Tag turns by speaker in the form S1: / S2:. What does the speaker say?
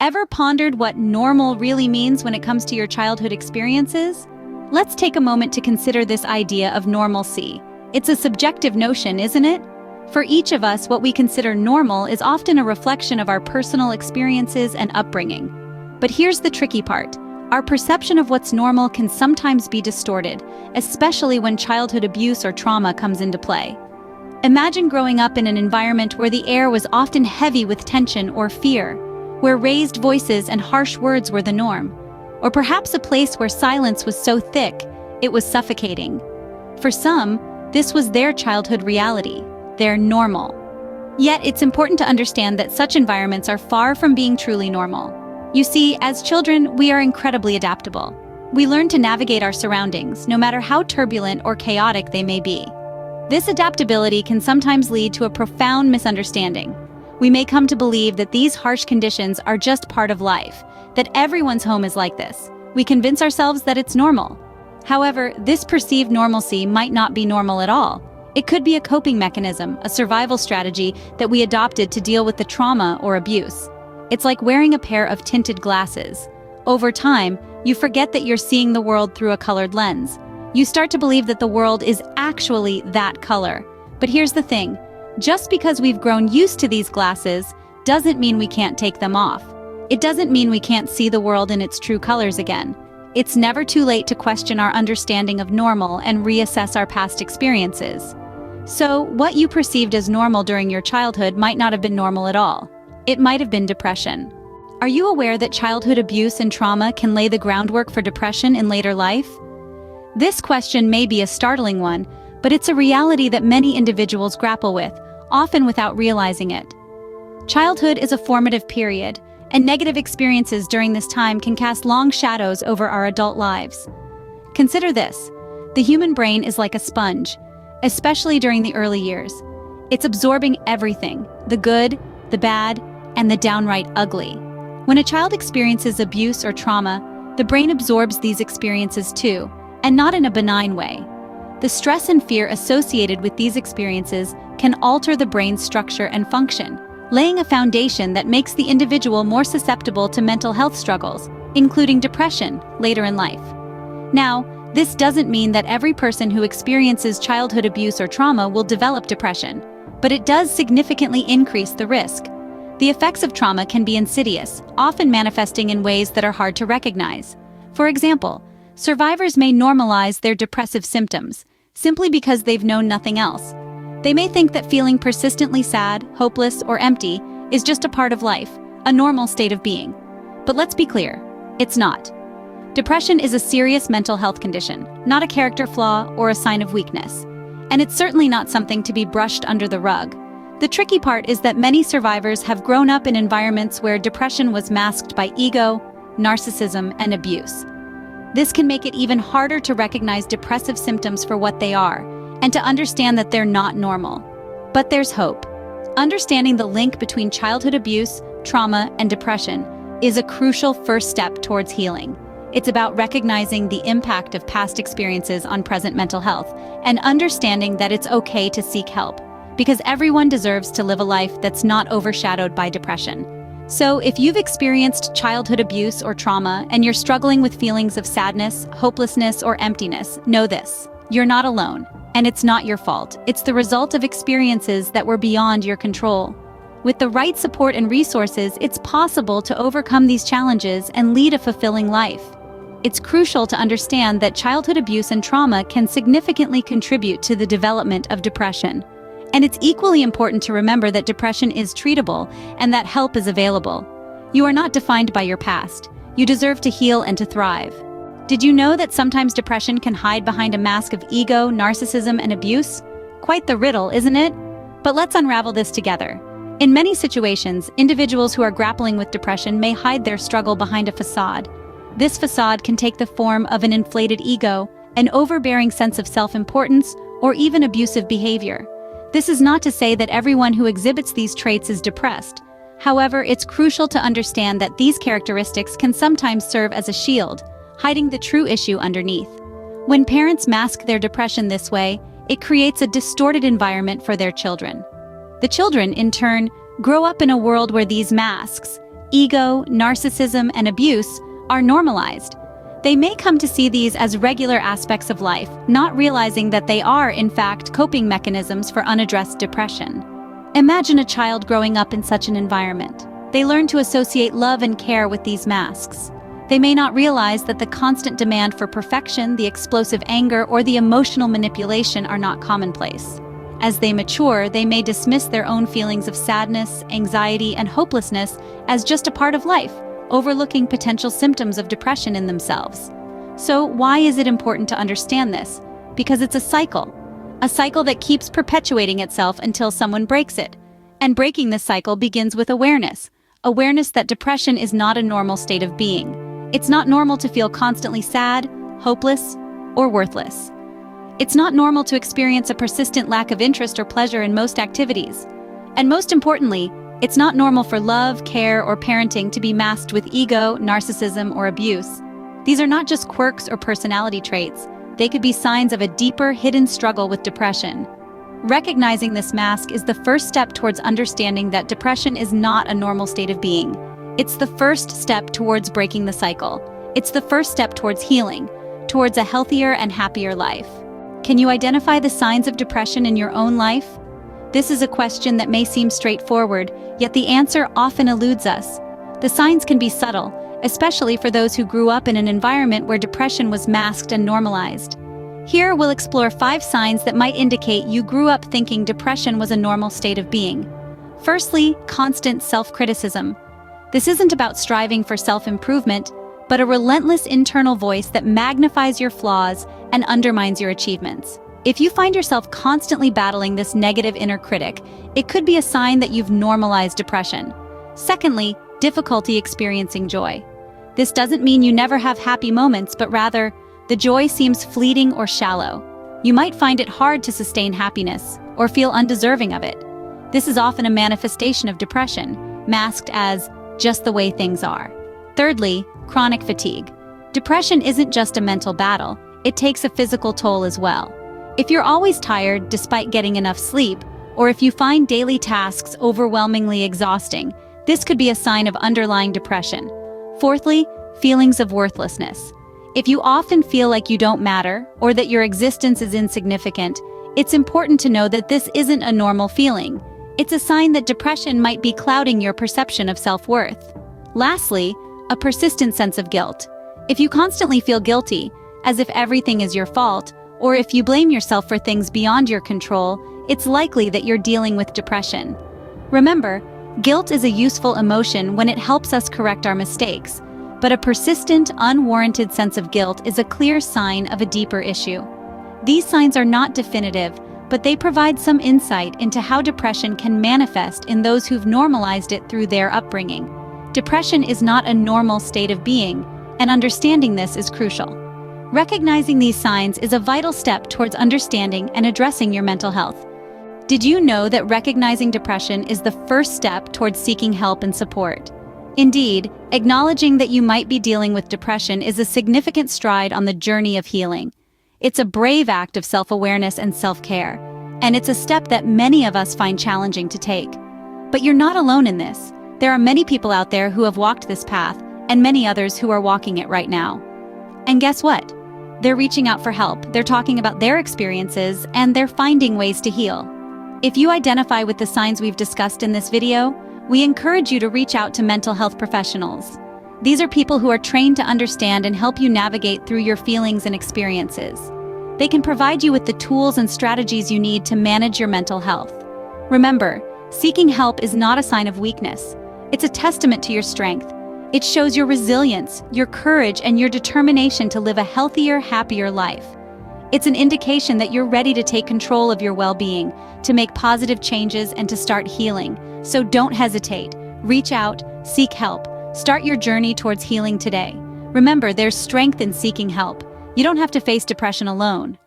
S1: Ever pondered what normal really means when it comes to your childhood experiences? Let's take a moment to consider this idea of normalcy. It's a subjective notion, isn't it? For each of us, what we consider normal is often a reflection of our personal experiences and upbringing. But here's the tricky part. Our perception of what's normal can sometimes be distorted, especially when childhood abuse or trauma comes into play. Imagine growing up in an environment where the air was often heavy with tension or fear, where raised voices and harsh words were the norm, or perhaps a place where silence was so thick it was suffocating. For some, this was their childhood reality, their normal. Yet it's important to understand that such environments are far from being truly normal. You see, as children, we are incredibly adaptable. We learn to navigate our surroundings, no matter how turbulent or chaotic they may be. This adaptability can sometimes lead to a profound misunderstanding. We may come to believe that these harsh conditions are just part of life, that everyone's home is like this. We convince ourselves that it's normal. However, this perceived normalcy might not be normal at all. It could be a coping mechanism, a survival strategy that we adopted to deal with the trauma or abuse. It's like wearing a pair of tinted glasses. Over time, you forget that you're seeing the world through a colored lens. You start to believe that the world is actually that color. But here's the thing. Just because we've grown used to these glasses doesn't mean we can't take them off. It doesn't mean we can't see the world in its true colors again. It's never too late to question our understanding of normal and reassess our past experiences. So, what you perceived as normal during your childhood might not have been normal at all. It might have been depression. Are you aware that childhood abuse and trauma can lay the groundwork for depression in later life? This question may be a startling one, but it's a reality that many individuals grapple with, often without realizing it. Childhood is a formative period, and negative experiences during this time can cast long shadows over our adult lives. Consider this. The human brain is like a sponge, especially during the early years. It's absorbing everything, the good, the bad, and the downright ugly. When a child experiences abuse or trauma, the brain absorbs these experiences too, and not in a benign way. The stress and fear associated with these experiences can alter the brain's structure and function, laying a foundation that makes the individual more susceptible to mental health struggles, including depression, later in life. Now, this doesn't mean that every person who experiences childhood abuse or trauma will develop depression, but it does significantly increase the risk. The effects of trauma can be insidious, often manifesting in ways that are hard to recognize. For example, survivors may normalize their depressive symptoms, simply because they've known nothing else. They may think that feeling persistently sad, hopeless, or empty is just a part of life, a normal state of being. But let's be clear, it's not. Depression is a serious mental health condition, not a character flaw or a sign of weakness. And it's certainly not something to be brushed under the rug. The tricky part is that many survivors have grown up in environments where depression was masked by ego, narcissism, and abuse. This can make it even harder to recognize depressive symptoms for what they are, and to understand that they're not normal. But there's hope. Understanding the link between childhood abuse, trauma, and depression is a crucial first step towards healing. It's about recognizing the impact of past experiences on present mental health and understanding that it's okay to seek help, because everyone deserves to live a life that's not overshadowed by depression. So, if you've experienced childhood abuse or trauma and you're struggling with feelings of sadness, hopelessness, or emptiness, know this. You're not alone, and it's not your fault. It's the result of experiences that were beyond your control. With the right support and resources, it's possible to overcome these challenges and lead a fulfilling life. It's crucial to understand that childhood abuse and trauma can significantly contribute to the development of depression. And it's equally important to remember that depression is treatable and that help is available. You are not defined by your past. You deserve to heal and to thrive. Did you know that sometimes depression can hide behind a mask of ego, narcissism, and abuse? Quite the riddle, isn't it? But let's unravel this together. In many situations, individuals who are grappling with depression may hide their struggle behind a facade. This facade can take the form of an inflated ego, an overbearing sense of self-importance, or even abusive behavior. This is not to say that everyone who exhibits these traits is depressed. However, it's crucial to understand that these characteristics can sometimes serve as a shield, hiding the true issue underneath. When parents mask their depression this way, it creates a distorted environment for their children. The children, in turn, grow up in a world where these masks, ego, narcissism, and abuse are normalized. They may come to see these as regular aspects of life, not realizing that they are, in fact, coping mechanisms for unaddressed depression. Imagine a child growing up in such an environment. They learn to associate love and care with these masks. They may not realize that the constant demand for perfection, the explosive anger, or the emotional manipulation are not commonplace. As they mature, they may dismiss their own feelings of sadness, anxiety, and hopelessness as just a part of life, overlooking potential symptoms of depression in themselves. So, why is it important to understand this? Because it's a cycle that keeps perpetuating itself until someone breaks it. And breaking this cycle begins with awareness that depression is not a normal state of being. It's not normal to feel constantly sad, hopeless, or worthless. It's not normal to experience a persistent lack of interest or pleasure in most activities. And most importantly, it's not normal for love, care, or parenting to be masked with ego, narcissism, or abuse. These are not just quirks or personality traits. They could be signs of a deeper, hidden struggle with depression. Recognizing this mask is the first step towards understanding that depression is not a normal state of being. It's the first step towards breaking the cycle. It's the first step towards healing, towards a healthier and happier life. Can you identify the signs of depression in your own life? This is a question that may seem straightforward, yet the answer often eludes us. The signs can be subtle, especially for those who grew up in an environment where depression was masked and normalized. Here, we'll explore 5 signs that might indicate you grew up thinking depression was a normal state of being. Firstly, constant self-criticism. This isn't about striving for self-improvement, but a relentless internal voice that magnifies your flaws and undermines your achievements. If you find yourself constantly battling this negative inner critic, it could be a sign that you've normalized depression. Secondly, difficulty experiencing joy. This doesn't mean you never have happy moments, but rather, the joy seems fleeting or shallow. You might find it hard to sustain happiness or feel undeserving of it. This is often a manifestation of depression, masked as just the way things are. Thirdly, chronic fatigue. Depression isn't just a mental battle, it takes a physical toll as well. If you're always tired despite getting enough sleep, or if you find daily tasks overwhelmingly exhausting, this could be a sign of underlying depression. Fourthly, feelings of worthlessness. If you often feel like you don't matter, or that your existence is insignificant, it's important to know that this isn't a normal feeling. It's a sign that depression might be clouding your perception of self-worth. Lastly, a persistent sense of guilt. If you constantly feel guilty, as if everything is your fault, or if you blame yourself for things beyond your control, it's likely that you're dealing with depression. Remember, guilt is a useful emotion when it helps us correct our mistakes, but a persistent, unwarranted sense of guilt is a clear sign of a deeper issue. These signs are not definitive, but they provide some insight into how depression can manifest in those who've normalized it through their upbringing. Depression is not a normal state of being, and understanding this is crucial. Recognizing these signs is a vital step towards understanding and addressing your mental health. Did you know that recognizing depression is the first step towards seeking help and support? Indeed, acknowledging that you might be dealing with depression is a significant stride on the journey of healing. It's a brave act of self-awareness and self-care, and it's a step that many of us find challenging to take. But you're not alone in this. There are many people out there who have walked this path, and many others who are walking it right now. And guess what? They're reaching out for help, they're talking about their experiences, and they're finding ways to heal. If you identify with the signs we've discussed in this video, we encourage you to reach out to mental health professionals. These are people who are trained to understand and help you navigate through your feelings and experiences. They can provide you with the tools and strategies you need to manage your mental health. Remember, seeking help is not a sign of weakness. It's a testament to your strength. It shows your resilience, your courage, and your determination to live a healthier, happier life. It's an indication that you're ready to take control of your well-being, to make positive changes, and to start healing. So don't hesitate. Reach out, seek help. Start your journey towards healing today. Remember, there's strength in seeking help. You don't have to face depression alone.